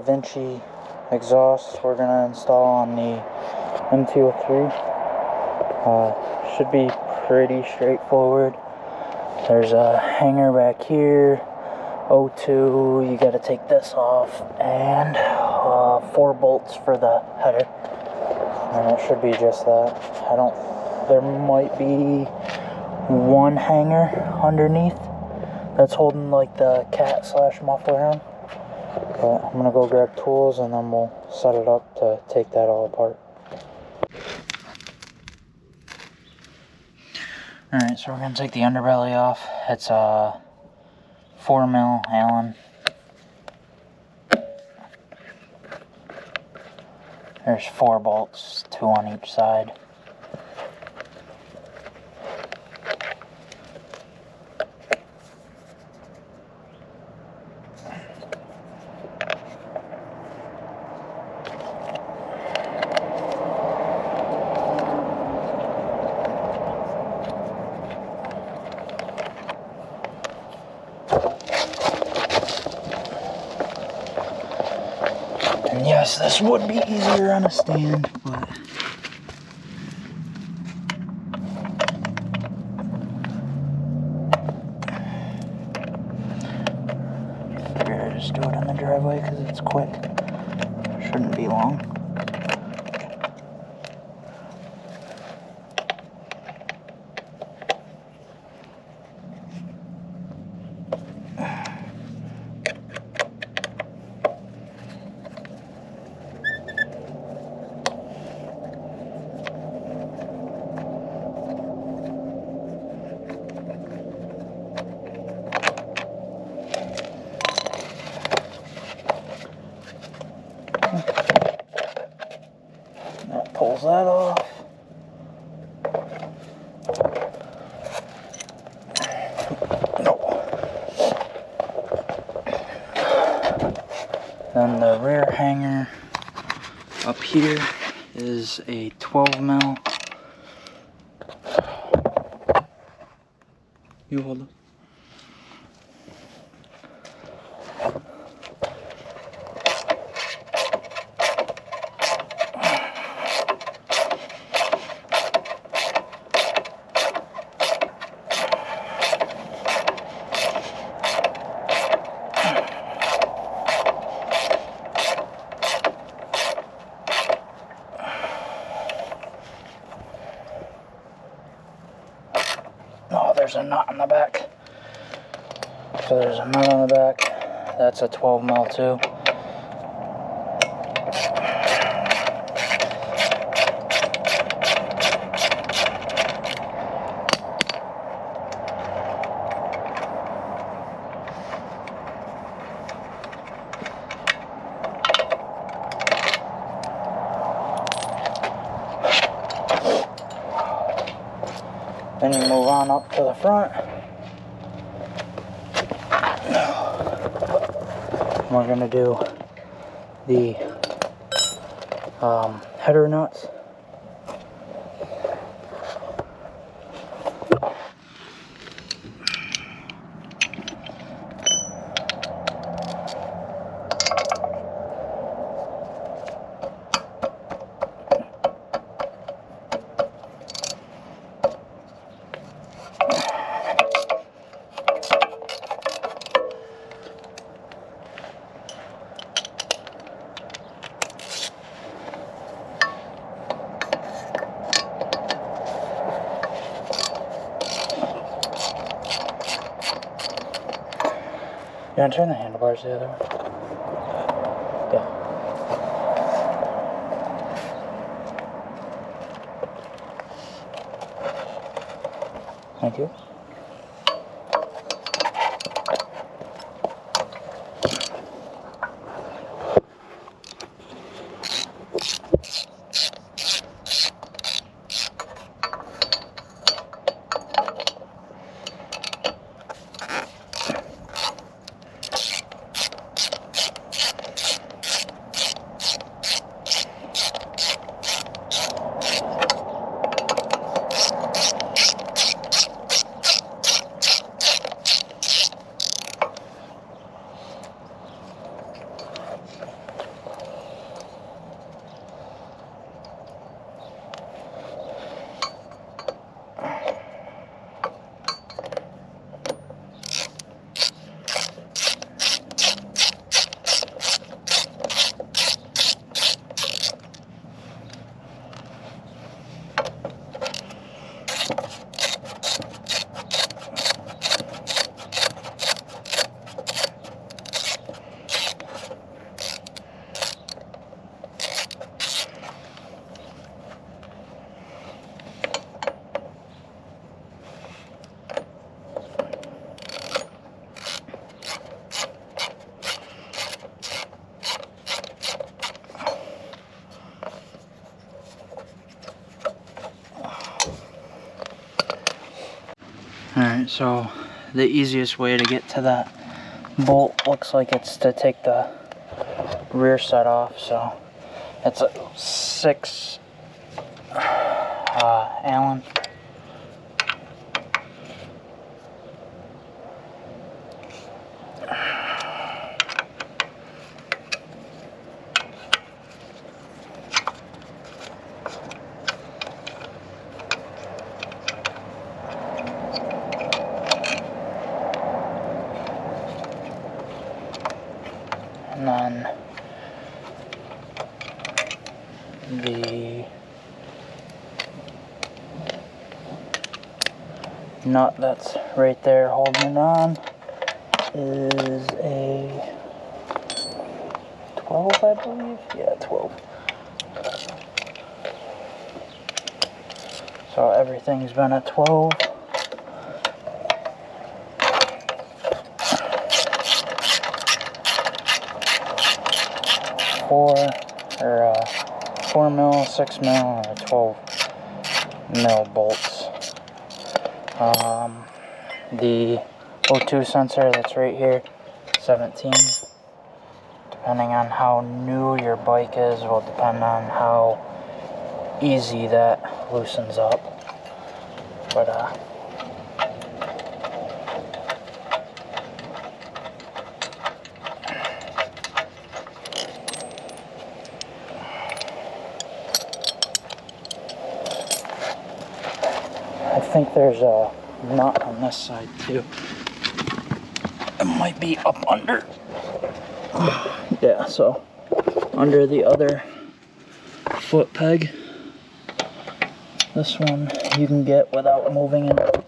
LeoVince exhaust we're going to install on the MT03. Should be pretty straightforward. There's a hanger back here, O2, you got to take this off, and 4 bolts for the header. And it should be just that. There might be one hanger underneath that's holding like the cat/muffler on. But I'm gonna go grab tools and then we'll set it up to take that all apart. Alright, so we're gonna take the underbelly off. It's a 4mm Allen. There's 4 bolts, 2 on each side. And yes, this would be easier on a stand, but I figured I'd just do it in the driveway because it's quick. Shouldn't be long. That pulls that off. No. Then the rear hanger up here is a 12mm. You hold it. Oh, there's a nut on the back. So there's a nut on the back. That's a 12mm too. Then you move on up to the front. We're gonna do the header nuts. You want to turn the handlebars the other way? Yeah. Thank you. Alright, so the easiest way to get to that bolt looks like it's to take the rear set off. So it's a 6 Allen. And then the nut that's right there holding it on is a 12, I believe. Yeah, 12. So everything's been at 12. Four mil, 6 mil, or 12 mil bolts. The O2 sensor that's right here, 17. Depending on how new your bike is, will depend on how easy that loosens up. But I think there's a nut on this side too. It might be up under. Yeah, so under the other foot peg. This one you can get without moving it.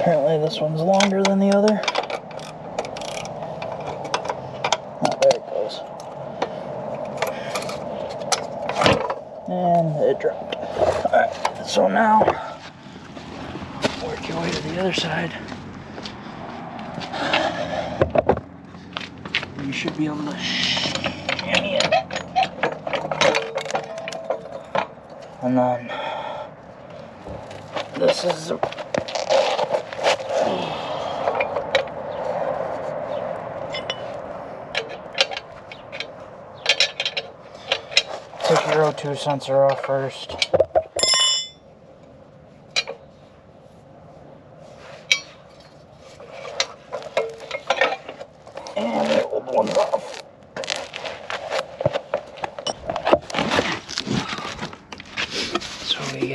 Apparently this one's longer than the other. Oh, there it goes. And it dropped. Alright, so now, work your way to the other side. You should be able to shimmy it. And then, this is take your O2 sensor off first. And the old one's off. So we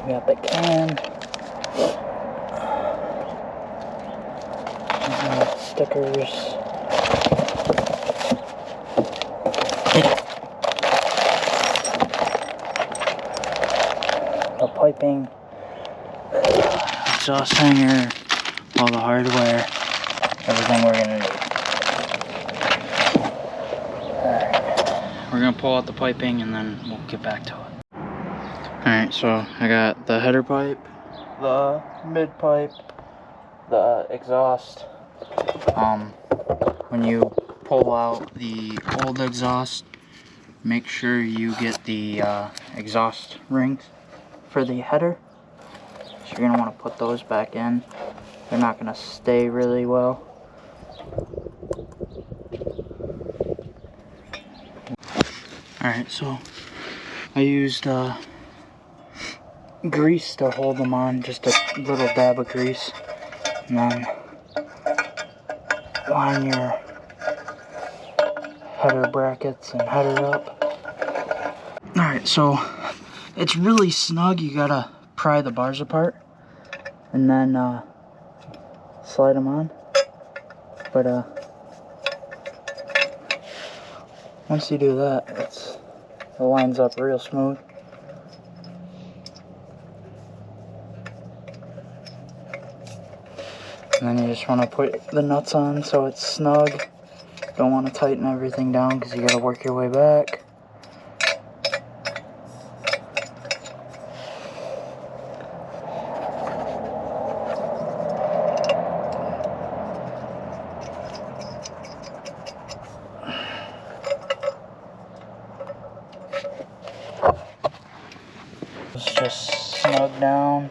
got the can. And the stickers. The piping, exhaust hanger, all the hardware, everything we're gonna need. Alright, we're gonna pull out the piping and then we'll get back to it. Alright, so I got the header pipe, the mid pipe, the exhaust. When you pull out the old exhaust, make sure you get the exhaust rings for the header. So you're going to want to put those back in. They're not going to stay really well. Alright, so I used grease to hold them on, just a little dab of grease, and then line your header brackets and header up. Alright, so it's really snug. You gotta pry the bars apart and then slide them on. But once you do that, it lines up real smooth. And then you just want to put the nuts on so it's snug. Don't want to tighten everything down because you got to work your way back. Let's just snug down.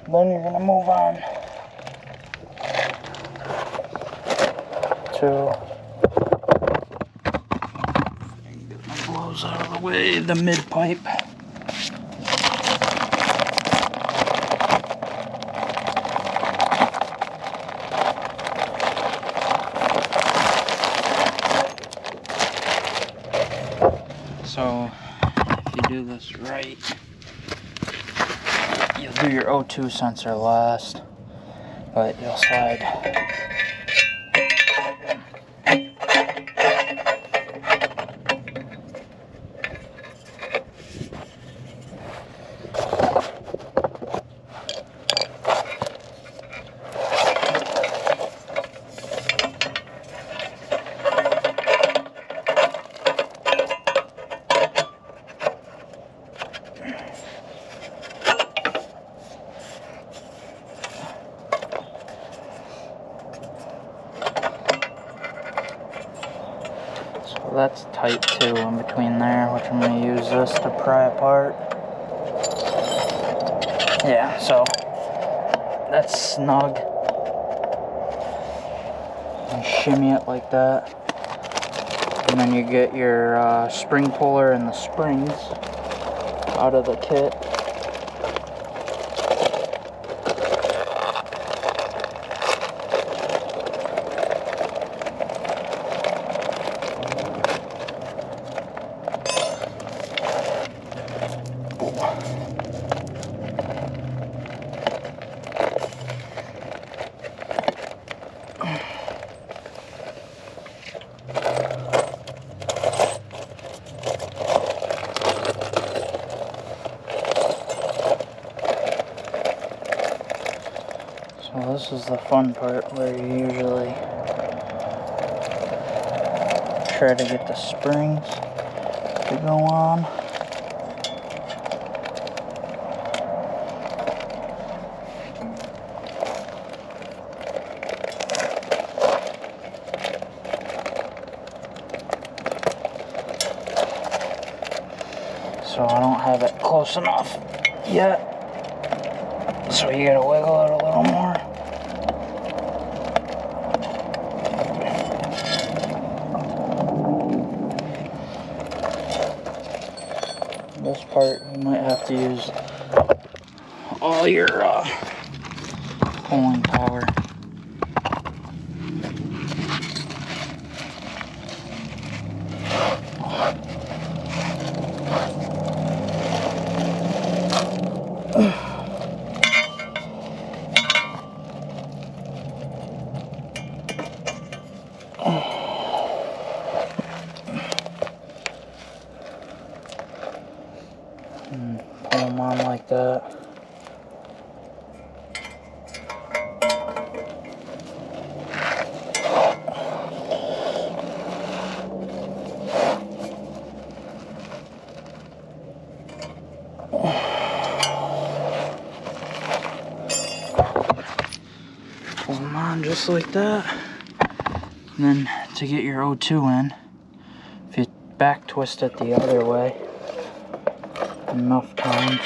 Then you're gonna move on to, get my blows out of the way, the mid pipe. So if you do this right, you'll do your O2 sensor last, but you'll slide. That's tight too in between there, which I'm going to use this to pry apart. Yeah, so that's snug. And shimmy it like that. And then you get your spring puller and the springs out of the kit. So this is the fun part where you usually try to get the springs to go on. So I don't have it close enough yet. So you gotta wiggle it a little more. This part you might have to use all your pulling power. And pull them on like that. just like that. And then to get your O2 in, if you back twist it the other way enough times,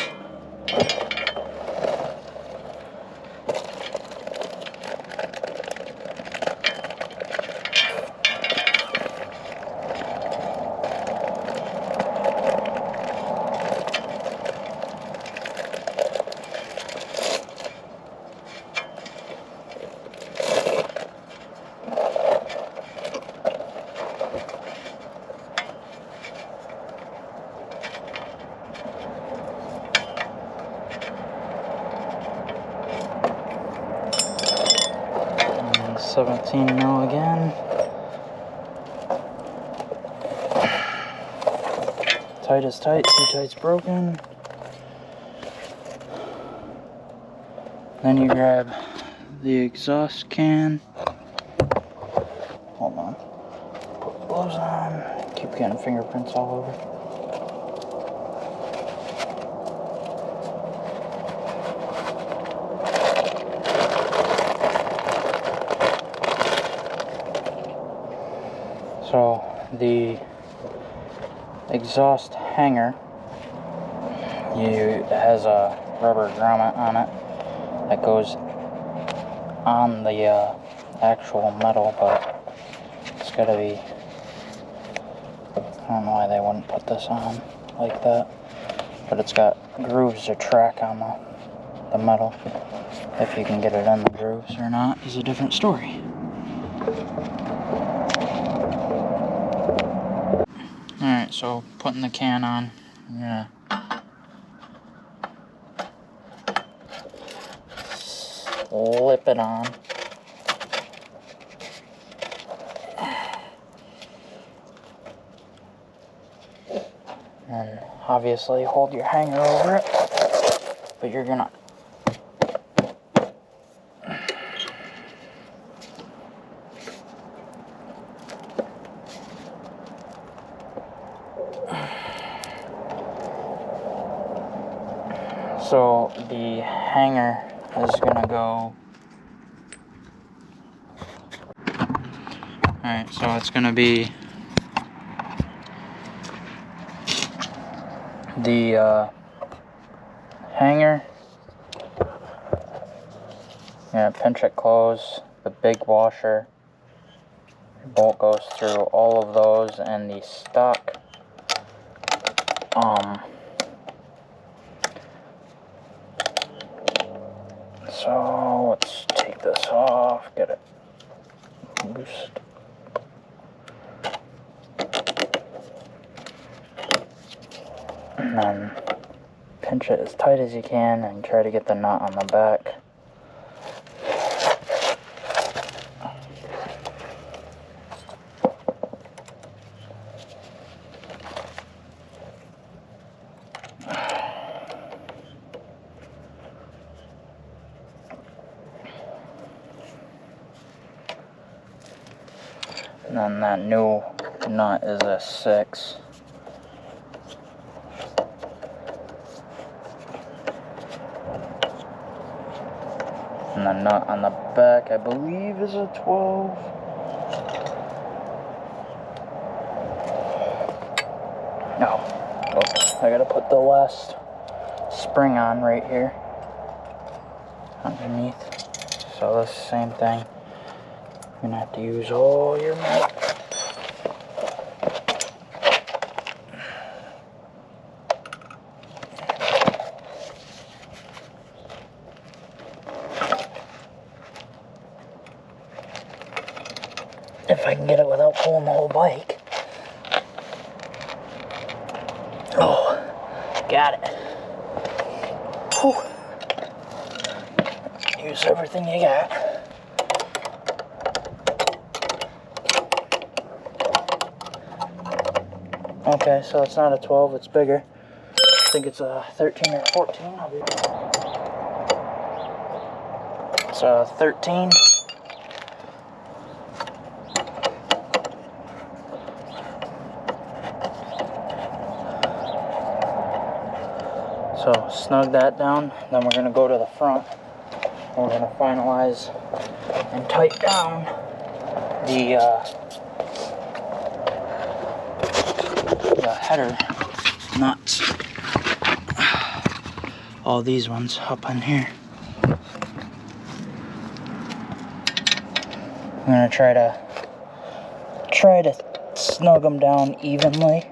and 17 mil again. Tight is tight, too tight's broken. Then you grab the exhaust can. Hold on. Put gloves on. Keep getting fingerprints all over. So the exhaust hanger has a rubber grommet on it that goes on the actual metal, but it's gotta be, I don't know why they wouldn't put this on like that, but it's got grooves to track on the metal. If you can get it in the grooves or not is a different story. Alright, so putting the can on, I'm gonna slip it on. And obviously hold your hanger over it, but you're gonna so the hanger is gonna go, alright, so it's gonna be the hanger. Yeah, pinch it close, the big washer, your bolt goes through all of those, and the stock so let's take this off, get it loosed. And then pinch it as tight as you can and try to get the nut on the back. And then that new nut is a 6. And the nut on the back, I believe, is a 12. No. Oh, I gotta put the last spring on right here underneath. So this same thing. You're gonna have to use all your might. If I can get it without pulling the whole bike. Oh, got it. Whew. Use everything you got. Okay, so it's not a 12, it's bigger. I think it's a 13 or 14. It's a 13. So snug that down, then we're going to go to the front. We're going to finalize and tighten down the header nuts. All these ones up in here. I'm gonna try to snug them down evenly.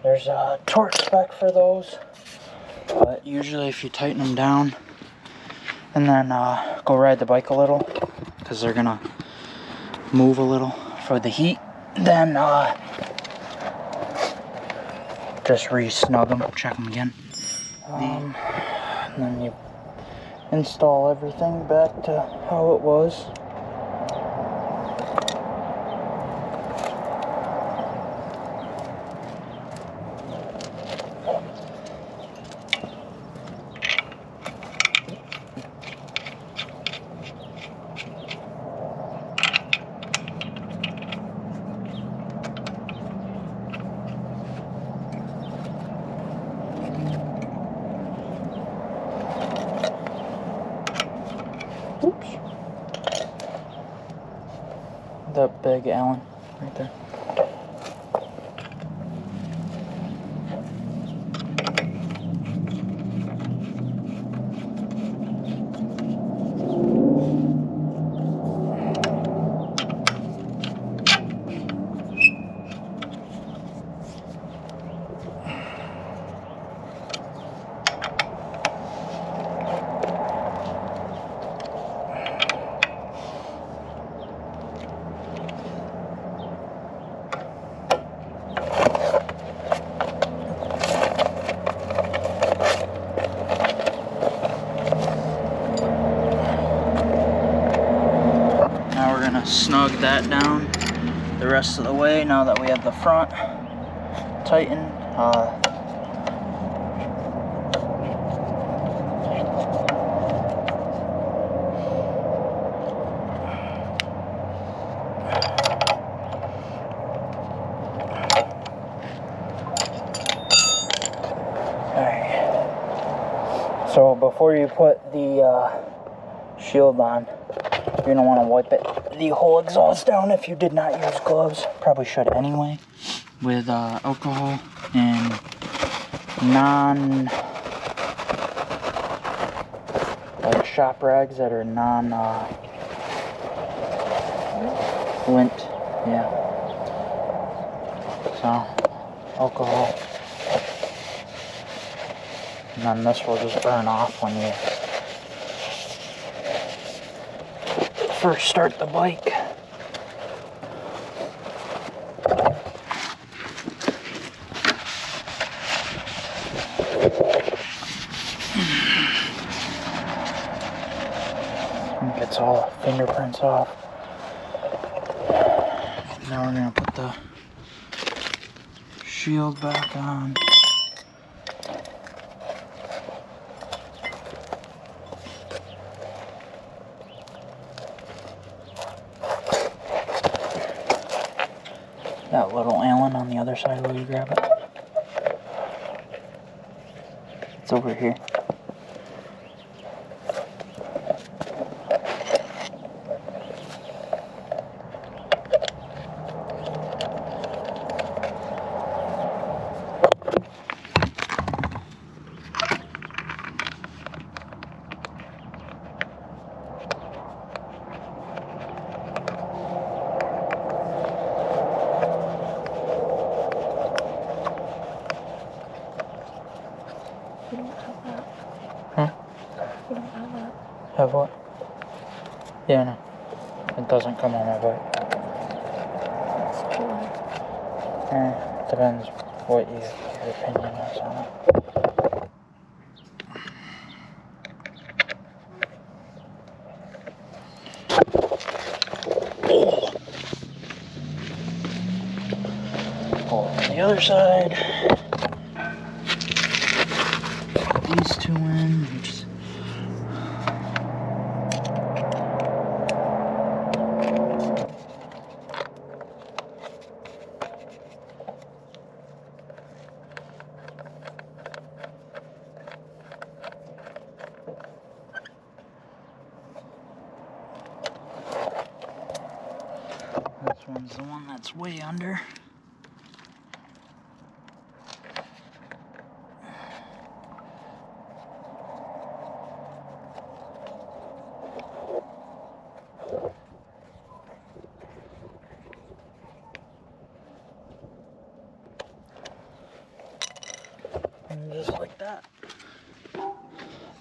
There's a torque spec for those, but usually if you tighten them down and then go ride the bike a little, because they're gonna move a little for the heat, then just re-snug them, check them again. And then you install everything back to how it was. Oops. That big Allen right there. Snug that down the rest of the way now that we have the front tightened. Alright. So before you put the shield on, you're going to want to wipe the whole exhaust down if you did not use gloves. Probably should anyway. With alcohol and like shop rags that are lint. Yeah. So, alcohol. And then this will just burn off when you first start the bike. And gets all the fingerprints off. Now we're gonna put the shield back on. That little Allen on the other side, will you grab it? It's over here. Have what? Yeah, no. It doesn't come on my bike. Depends what your opinion is on it. Oh, on the other side, these two in. This one's the one that's way under. And just like that,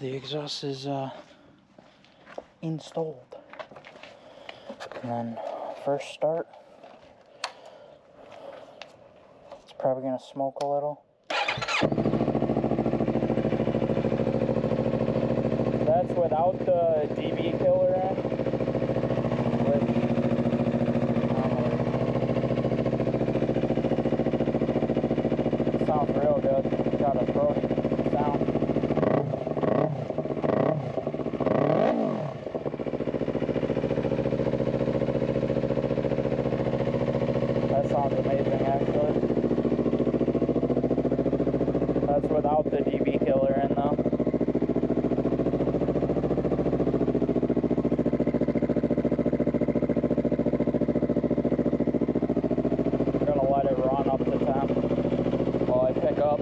the exhaust is installed. And then first start, it's probably gonna smoke a little. That's without the DB killer in. Sounds real good. Got a throaty sound. That sounds amazing, actually. That's without the DB killer in, though. I'm gonna let it run up to temp while I pick up.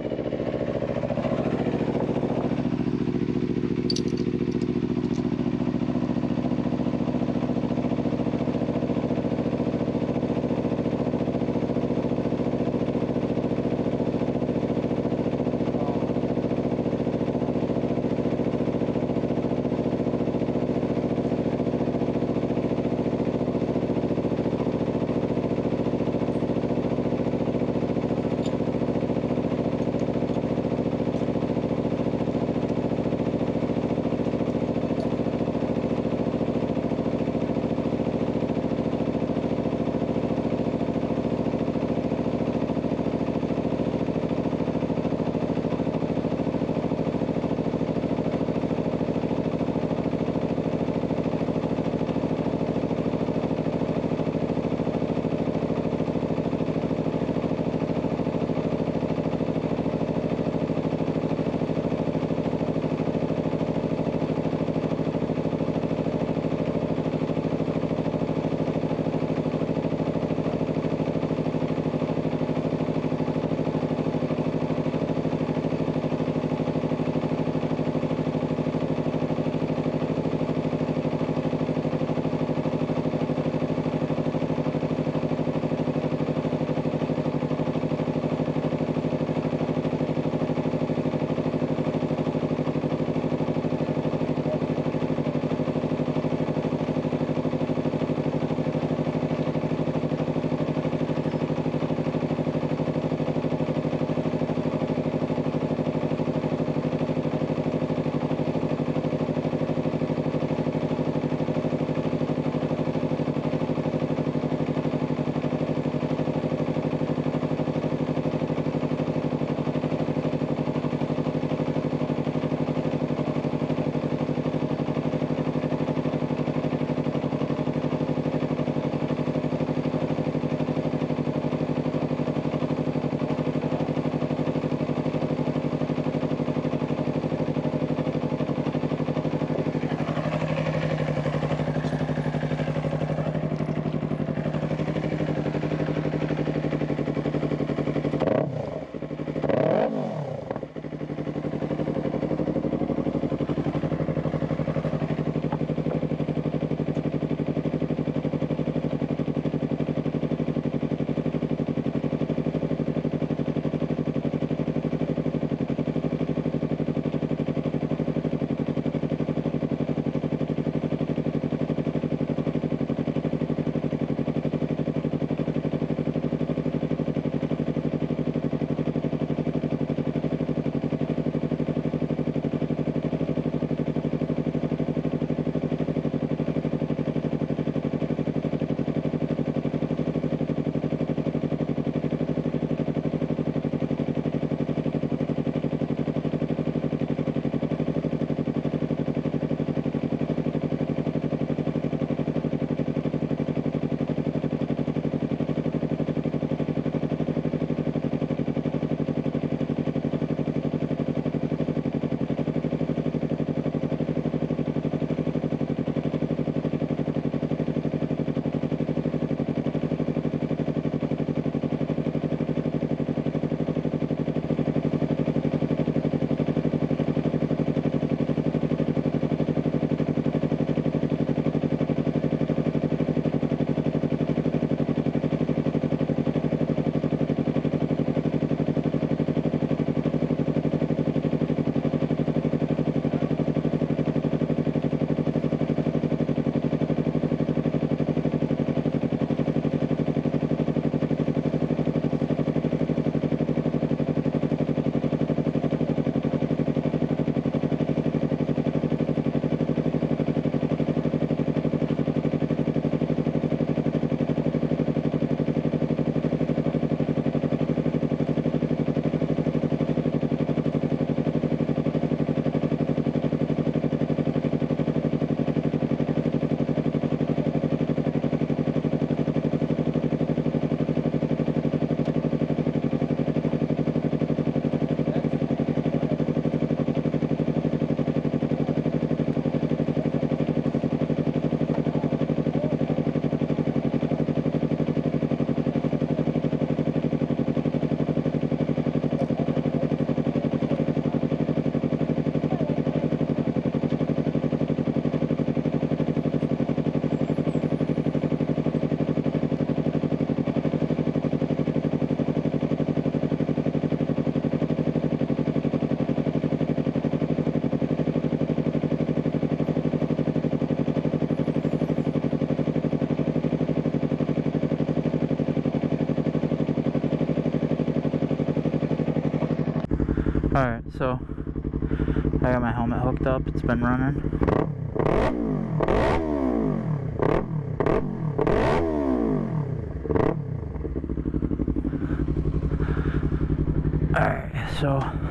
Alright, so I got my helmet hooked up, it's been running. Alright, so